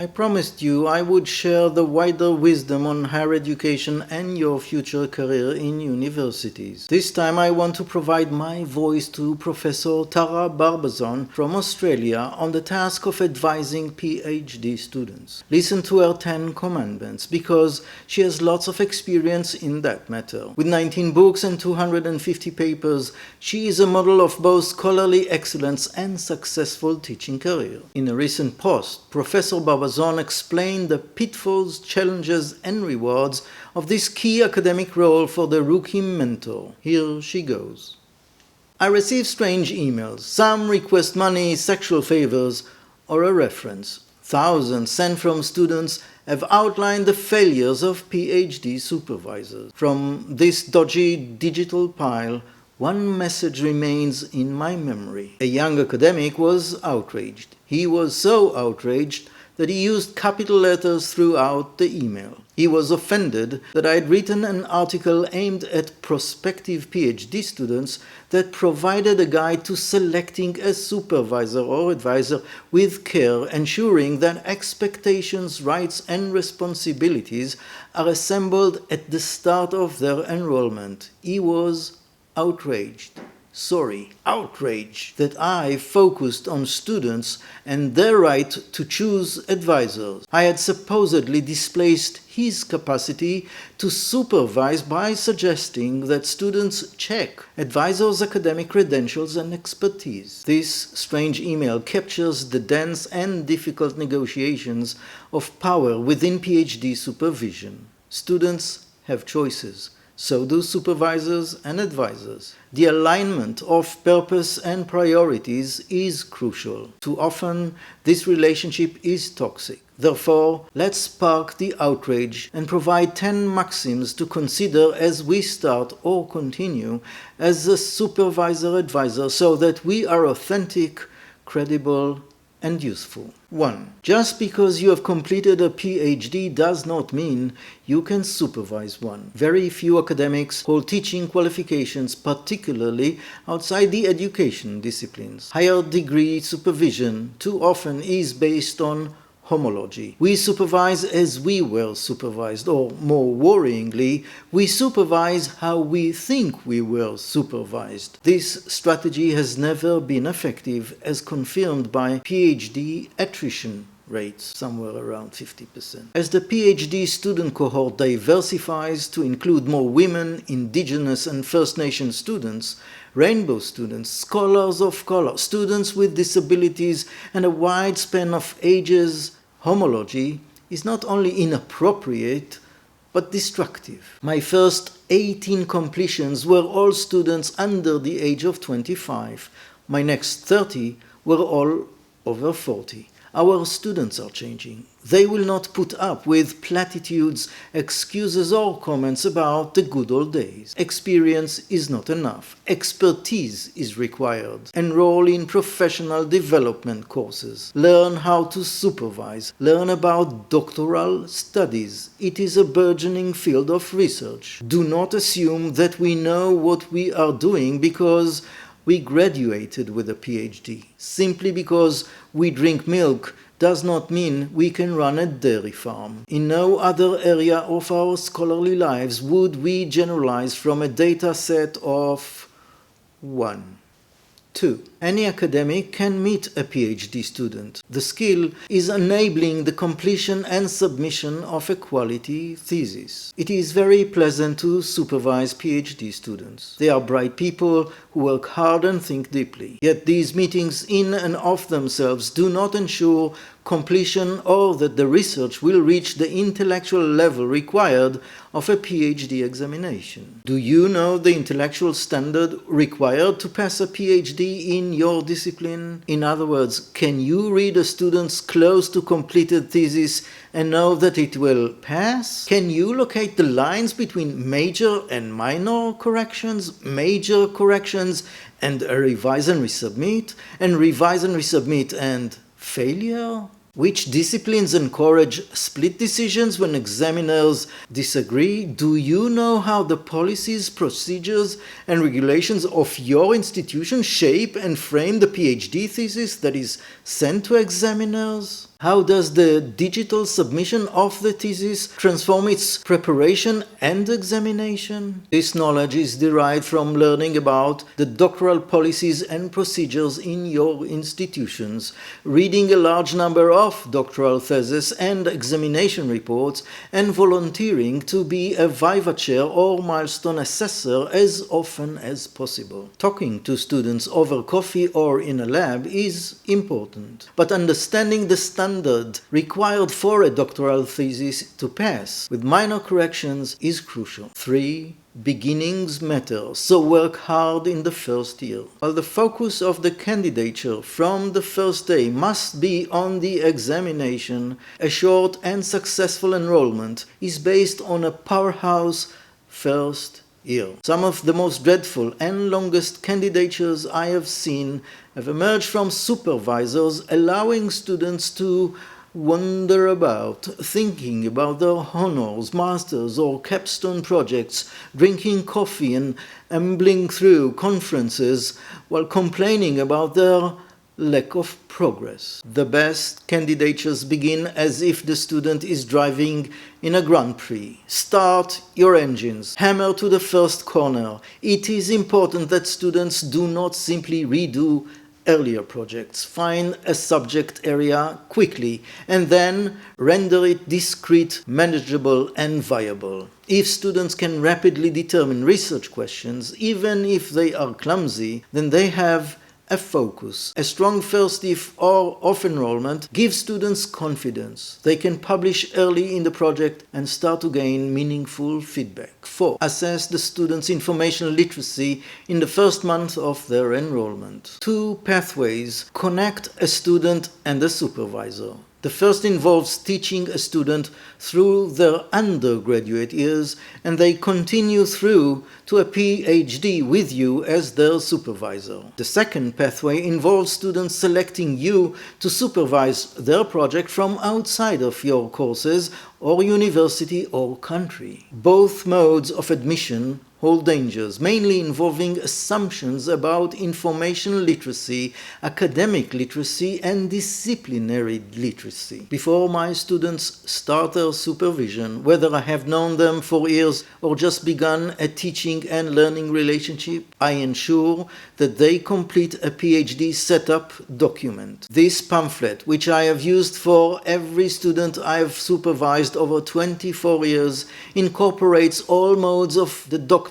I promised you I would share the wider wisdom on higher education and your future career in universities. This time I want to provide my voice to Professor Tara Barbason from Australia on the task of advising PhD students. Listen to her 10 commandments because she has lots of experience in that matter. With 19 books and 250 papers, she is a model of both scholarly excellence and successful teaching career. In a recent post, Professor Barbason explained the pitfalls, challenges, and rewards of this key academic role for the rookie mentor. Here she goes. I receive strange emails. Some request money, sexual favors, or a reference. Thousands sent from students have outlined the failures of PhD supervisors. From this dodgy digital pile, one message remains in my memory. A young academic was outraged. He was so outraged that he used capital letters throughout the email. He was offended that I had written an article aimed at prospective PhD students that provided a guide to selecting a supervisor or advisor with care, ensuring that expectations, rights, and responsibilities are assembled at the start of their enrollment. He was outraged. Outraged that I focused on students and their right to choose advisors. I had supposedly displaced his capacity to supervise by suggesting that students check advisors' academic credentials and expertise. This strange email captures the dense and difficult negotiations of power within PhD supervision. Students have choices. So do supervisors and advisors. The alignment of purpose and priorities is crucial. Too often, this relationship is toxic. Therefore, let's spark the outrage and provide 10 maxims to consider as we start or continue as a supervisor-advisor so that we are authentic, credible, and useful. 1. Just because you have completed a PhD does not mean you can supervise one. Very few academics hold teaching qualifications, particularly outside the education disciplines. Higher degree supervision too often is based on homology. We supervise as we were supervised, or more worryingly, we supervise how we think we were supervised. This strategy has never been effective, as confirmed by PhD attrition rates, somewhere around 50%. As the PhD student cohort diversifies to include more women, indigenous and First Nation students, rainbow students, scholars of color, students with disabilities, and a wide span of ages, homology is not only inappropriate, but destructive. My first 18 completions were all students under the age of 25. My next 30 were all over 40. Our students are changing. They will not put up with platitudes, excuses, or comments about the good old days. Experience is not enough. Expertise is required. Enroll in professional development courses. Learn how to supervise. Learn about doctoral studies. It is a burgeoning field of research. Do not assume that we know what we are doing because we graduated with a PhD. Simply because we drink milk does not mean we can run a dairy farm. In no other area of our scholarly lives would we generalize from a data set of 1. 2. Any academic can meet a PhD student. The skill is enabling the completion and submission of a quality thesis. It is very pleasant to supervise PhD students. They are bright people who work hard and think deeply. Yet these meetings in and of themselves do not ensure completion or that the research will reach the intellectual level required of a PhD examination. Do you know the intellectual standard required to pass a PhD in your discipline? In other words, can you read a student's close to completed thesis and know that it will pass? Can you locate the lines between major and minor corrections, major corrections and a revise and resubmit, and revise and resubmit and failure? Which disciplines encourage split decisions when examiners disagree? Do you know how the policies, procedures, and regulations of your institution shape and frame the PhD thesis that is sent to examiners? How does the digital submission of the thesis transform its preparation and examination? This knowledge is derived from learning about the doctoral policies and procedures in your institutions, reading a large number of doctoral theses and examination reports, and volunteering to be a viva chair or milestone assessor as often as possible. Talking to students over coffee or in a lab is important, but understanding the standard required for a doctoral thesis to pass with minor corrections is crucial. 3. Beginnings matter, so work hard in the first year. While the focus of the candidature from the first day must be on the examination, a short and successful enrollment is based on a powerhouse first year. Some of the most dreadful and longest candidatures I have seen have emerged from supervisors allowing students to wander about, thinking about their honors, masters, or capstone projects, drinking coffee and ambling through conferences while complaining about their lack of progress. The best candidatures begin as if the student is driving in a Grand Prix. Start your engines. Hammer to the first corner. It is important that students do not simply redo earlier projects. Find a subject area quickly and then render it discrete, manageable, and viable. If students can rapidly determine research questions, even if they are clumsy, then they have a focus. A strong first if or off enrollment gives students confidence. They can publish early in the project and start to gain meaningful feedback. 4. Assess the students' information literacy in the first month of their enrollment. 2 pathways connect a student and a supervisor. The first involves teaching a student through their undergraduate years, and they continue through to a PhD with you as their supervisor. The second pathway involves students selecting you to supervise their project from outside of your courses or university or country. Both modes of admission hold dangers, mainly involving assumptions about information literacy, academic literacy, and disciplinary literacy. Before my students start their supervision, whether I have known them for years or just begun a teaching and learning relationship, I ensure that they complete a PhD setup document. This pamphlet, which I have used for every student I have supervised over 24 years, incorporates all modes of the doctorate,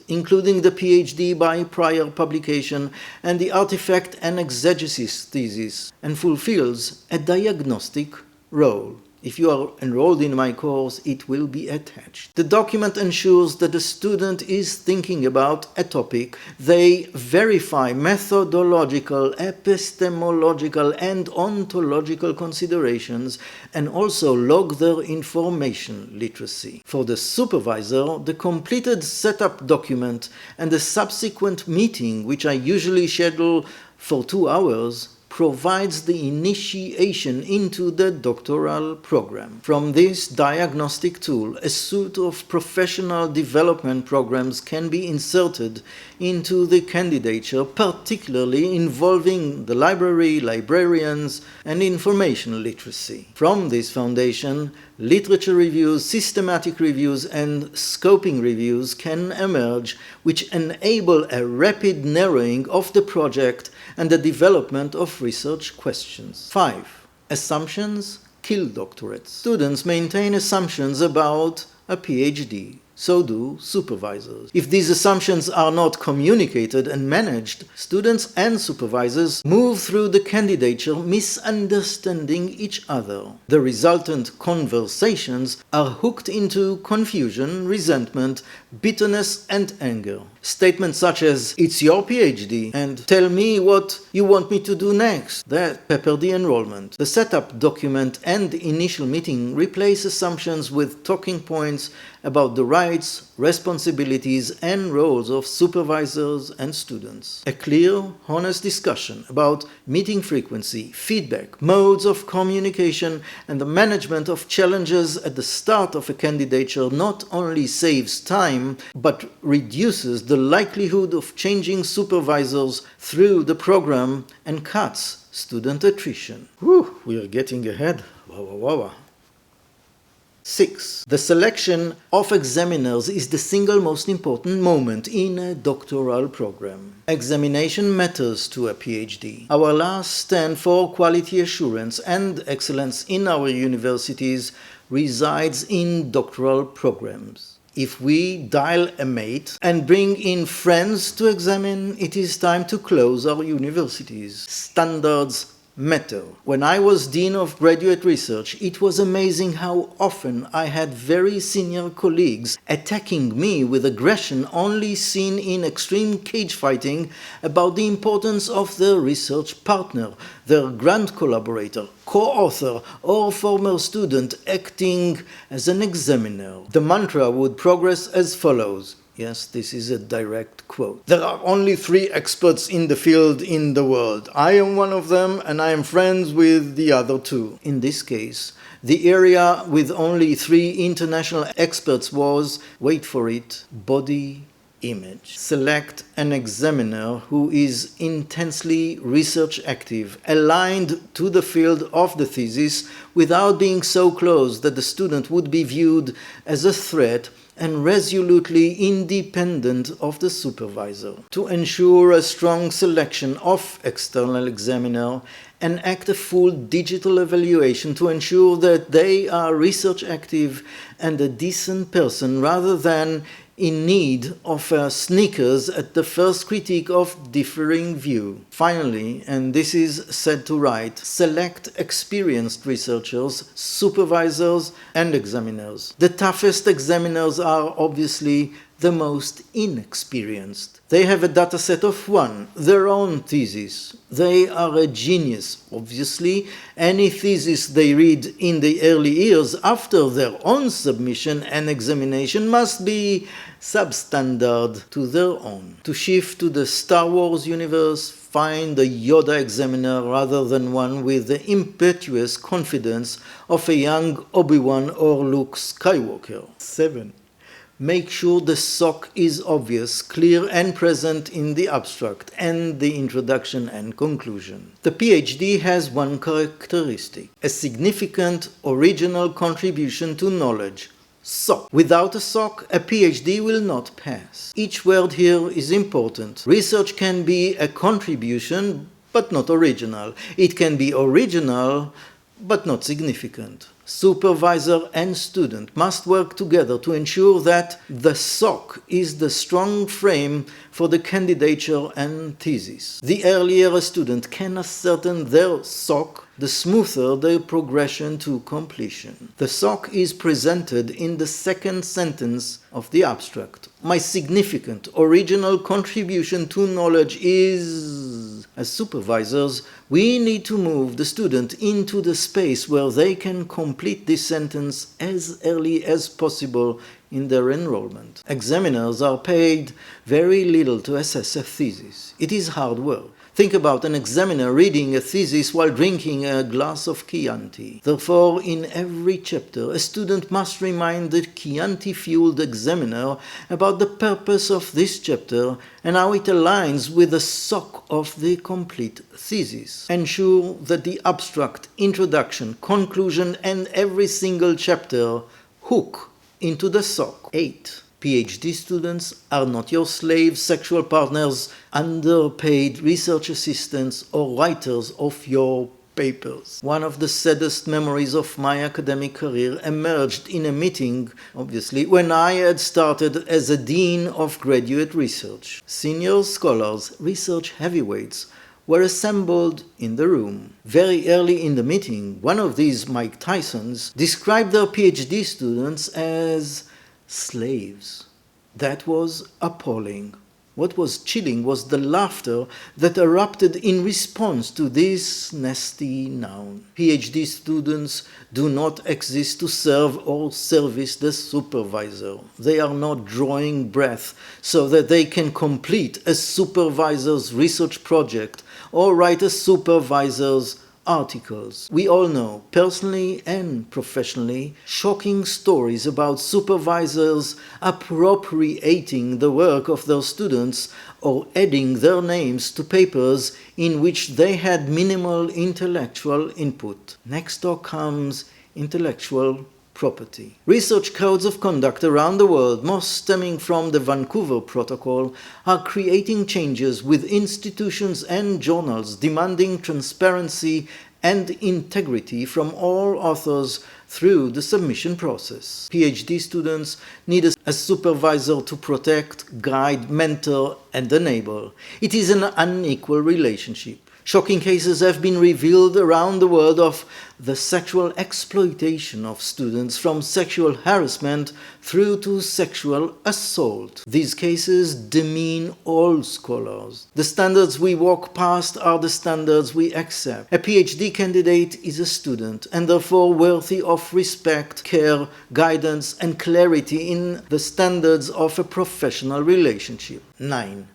including the PhD by prior publication and the artifact and exegesis thesis, and fulfills a diagnostic role. If you are enrolled in my course, it will be attached. The document ensures that the student is thinking about a topic. They verify methodological, epistemological, and ontological considerations and also log their information literacy. For the supervisor, the completed setup document and the subsequent meeting, which I usually schedule for 2 hours, provides the initiation into the doctoral program. From this diagnostic tool, a suite of professional development programs can be inserted into the candidature, particularly involving the library, librarians, and information literacy. From this foundation, literature reviews, systematic reviews, and scoping reviews can emerge, which enable a rapid narrowing of the project and the development of research questions. 5. Assumptions kill doctorates. Students maintain assumptions about a PhD. So do supervisors. If these assumptions are not communicated and managed, students and supervisors move through the candidature misunderstanding each other. The resultant conversations are hooked into confusion, resentment, bitterness, and anger. Statements such as, "It's your PhD," and "Tell me what you want me to do next," that pepper the enrollment. The setup document and initial meeting replace assumptions with talking points about the right rights, responsibilities, and roles of supervisors and students. A clear, honest discussion about meeting frequency, feedback, modes of communication, and the management of challenges at the start of a candidature not only saves time, but reduces the likelihood of changing supervisors through the program and cuts student attrition. Whew, we are getting ahead. Wow, wow, wow. 6. The selection of examiners is the single most important moment in a doctoral program. Examination matters to a PhD. Our last stand for quality assurance and excellence in our universities resides in doctoral programs. If we dial a mate and bring in friends to examine, it is time to close our universities. Standards matter. When I was Dean of Graduate Research, it was amazing how often I had very senior colleagues attacking me with aggression only seen in extreme cage fighting about the importance of their research partner, their grant collaborator, co-author, or former student acting as an examiner. The mantra would progress as follows. Yes, this is a direct quote. There are only 3 experts in the field in the world. I am one of them, and I am friends with the other 2. In this case, the area with only 3 international experts was, wait for it, body image. Select an examiner who is intensely research active, aligned to the field of the thesis, without being so close that the student would be viewed as a threat, and resolutely independent of the supervisor. To ensure a strong selection of external examiner, enact a full digital evaluation to ensure that they are research active and a decent person rather than in need of sneakers at the first critique of differing view. Finally, and this is said to right, select experienced researchers, supervisors, and examiners. The toughest examiners are obviously the most inexperienced. They have a dataset of 1, their own thesis. They are a genius, obviously. Any thesis they read in the early years after their own submission and examination must be substandard to their own. To shift to the Star Wars universe, find a Yoda examiner rather than one with the impetuous confidence of a young Obi-Wan or Luke Skywalker. 7. Make sure the SOC is obvious, clear and present in the abstract and the introduction and conclusion. The PhD has one characteristic, a significant original contribution to knowledge. SOC. Without a SOC, a PhD will not pass. Each word here is important. Research can be a contribution, but not original. It can be original, but not significant. Supervisor and student must work together to ensure that the SOC is the strong frame for the candidature and thesis. The earlier a student can ascertain their SOC, the smoother their progression to completion. The SOC is presented in the second sentence of the abstract. My significant original contribution to knowledge is... As supervisors, we need to move the student into the space where they can complete this sentence as early as possible in their enrollment. Examiners are paid very little to assess a thesis. It is hard work. Think about an examiner reading a thesis while drinking a glass of Chianti. Therefore, in every chapter, a student must remind the Chianti-fueled examiner about the purpose of this chapter and how it aligns with the SOC of the complete thesis. Ensure that the abstract, introduction, conclusion, and every single chapter hook into the SOC. 8. PhD students are not your slaves, sexual partners, underpaid research assistants, or writers of your papers. One of the saddest memories of my academic career emerged in a meeting, obviously, when I had started as a dean of graduate research. Senior scholars, research heavyweights, were assembled in the room. Very early in the meeting, one of these Mike Tysons described their PhD students as slaves. That was appalling. What was chilling was the laughter that erupted in response to this nasty noun. PhD students do not exist to serve or service the supervisor. They are not drawing breath so that they can complete a supervisor's research project or write a supervisor's articles. We all know, personally and professionally, shocking stories about supervisors appropriating the work of their students or adding their names to papers in which they had minimal intellectual input. Next door comes intellectual property. Research codes of conduct around the world, most stemming from the Vancouver Protocol, are creating changes with institutions and journals demanding transparency and integrity from all authors through the submission process. PhD students need a supervisor to protect, guide, mentor, and enable. It is an unequal relationship. Shocking cases have been revealed around the world of the sexual exploitation of students, from sexual harassment through to sexual assault. These cases demean all scholars. The standards we walk past are the standards we accept. A PhD candidate is a student and therefore worthy of respect, care, guidance, and clarity in the standards of a professional relationship. 9.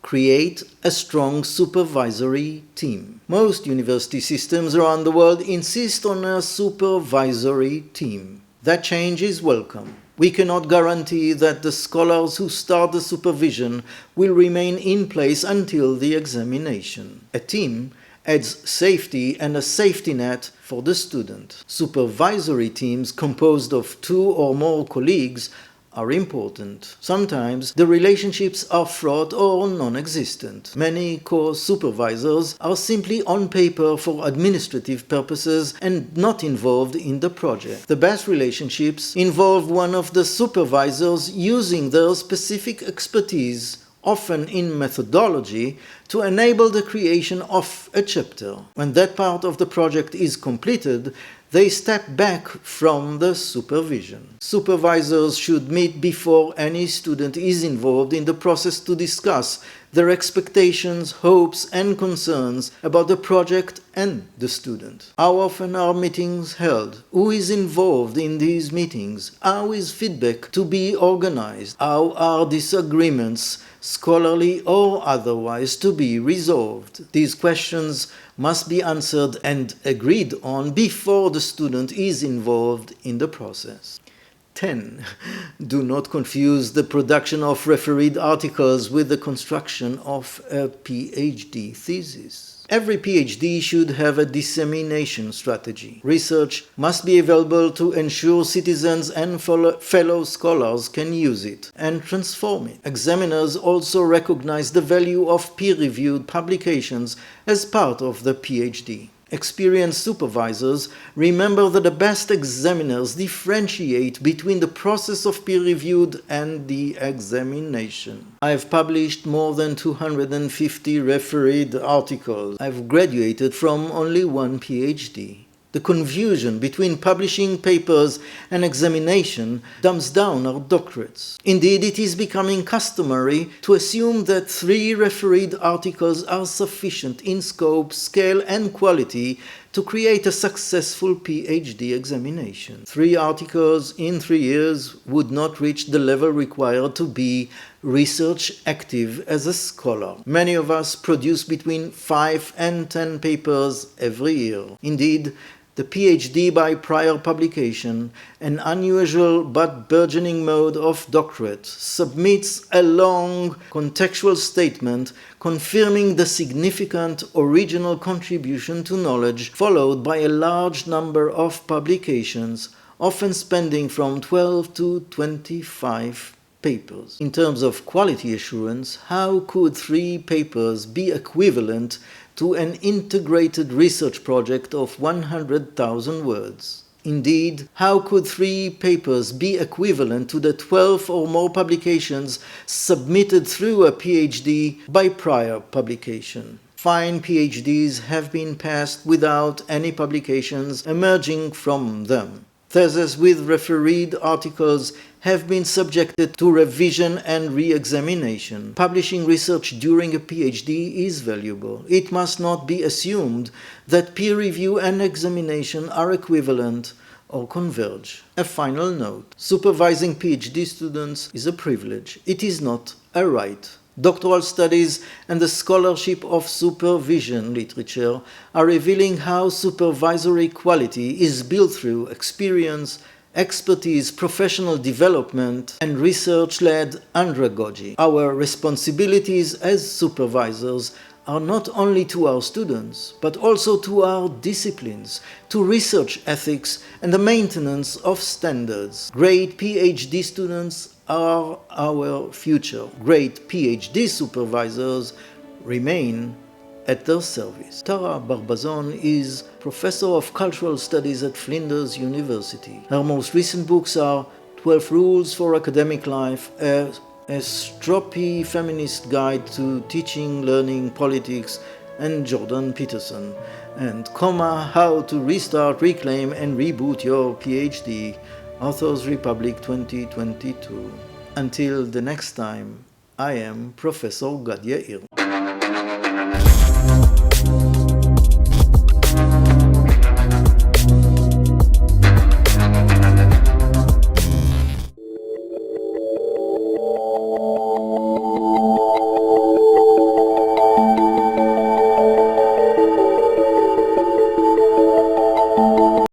Create a strong supervisory team. Most university systems around the world insist on a supervisory team. That change is welcome. We cannot guarantee that the scholars who start the supervision will remain in place until the examination. A team adds safety and a safety net for the student. Supervisory teams composed of 2 or more colleagues are important. Sometimes the relationships are fraught or non-existent. Many course supervisors are simply on paper for administrative purposes and not involved in the project. The best relationships involve one of the supervisors using their specific expertise, often in methodology, to enable the creation of a chapter. When that part of the project is completed, they step back from the supervision. Supervisors should meet before any student is involved in the process to discuss their expectations, hopes, and concerns about the project and the student. How often are meetings held? Who is involved in these meetings? How is feedback to be organized? How are disagreements, scholarly or otherwise, to be resolved? These questions must be answered and agreed on before the student is involved in the process. 10. Do not confuse the production of refereed articles with the construction of a PhD thesis. Every PhD should have a dissemination strategy. Research must be available to ensure citizens and fellow scholars can use it and transform it. Examiners also recognize the value of peer-reviewed publications as part of the PhD. Experienced supervisors remember that the best examiners differentiate between the process of peer-reviewed and the examination. I have published more than 250 refereed articles. I've graduated from only one PhD. The confusion between publishing papers and examination dumps down our doctorates. Indeed, it is becoming customary to assume that 3 refereed articles are sufficient in scope, scale, and quality to create a successful PhD examination. 3 articles in 3 years would not reach the level required to be research active as a scholar. Many of us produce between 5 and 10 papers every year. Indeed, the PhD by prior publication, an unusual but burgeoning mode of doctorate, submits a long contextual statement confirming the significant original contribution to knowledge, followed by a large number of publications, often spanning from 12 to 25 papers. In terms of quality assurance, how could 3 papers be equivalent to an integrated research project of 100,000 words? Indeed, how could 3 papers be equivalent to the 12 or more publications submitted through a PhD by prior publication? Fine PhDs have been passed without any publications emerging from them. Theses with refereed articles have been subjected to revision and re-examination. Publishing research during a PhD is valuable. It must not be assumed that peer review and examination are equivalent or converge. A final note: supervising PhD students is a privilege. It is not a right. Doctoral studies and the scholarship of supervision literature are revealing how supervisory quality is built through experience, expertise, professional development, and research-led andragogy. Our responsibilities as supervisors are not only to our students, but also to our disciplines, to research ethics and the maintenance of standards. Great PhD students are our future. Great PhD supervisors remain at their service. Tara Barbason is Professor of Cultural Studies at Flinders University. Her most recent books are 12 Rules for Academic Life, a stroppy feminist guide to teaching, learning, politics, and Jordan Peterson, and How to Restart, Reclaim, and Reboot Your PhD, Authors Republic 2022. Until the next time, I am Professor Gad Yair.